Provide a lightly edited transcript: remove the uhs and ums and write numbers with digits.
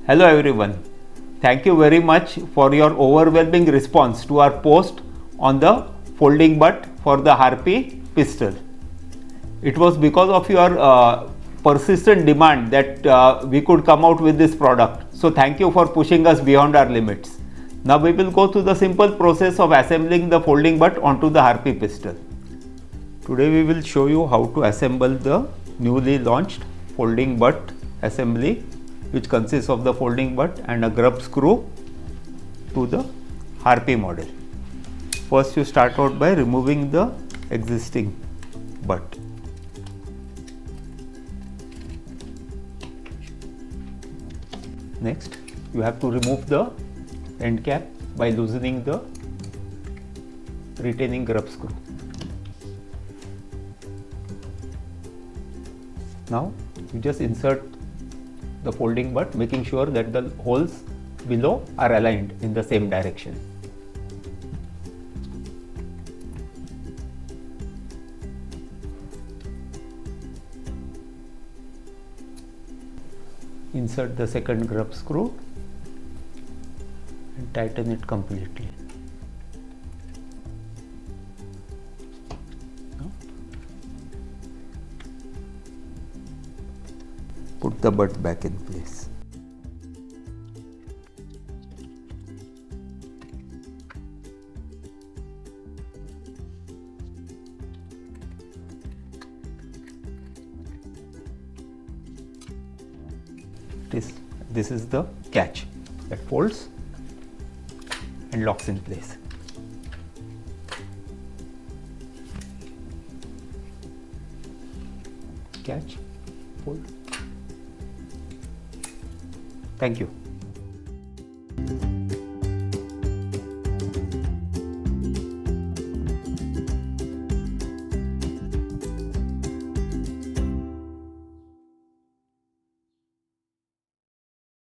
Hello everyone. Thank you very much for your overwhelming response to our post on the folding butt for the Harpy pistol. It was because of your persistent demand that we could come out with this product. So thank you for pushing us beyond our limits. Now we will go through the simple process of assembling the folding butt onto the Harpy pistol. Today we will show you how to assemble the newly launched folding butt assembly, which consists of the folding butt and a grub screw to the Harpy model. First you start out by removing the existing butt. Next you have to remove the end cap by loosening the retaining grub screw. Now you just insert the folding butt, making sure that the holes below are aligned in the same direction. Insert the second grub screw and tighten it completely. Put the butt back in place. This is the catch that folds and locks in place. Catch, fold. Thank you.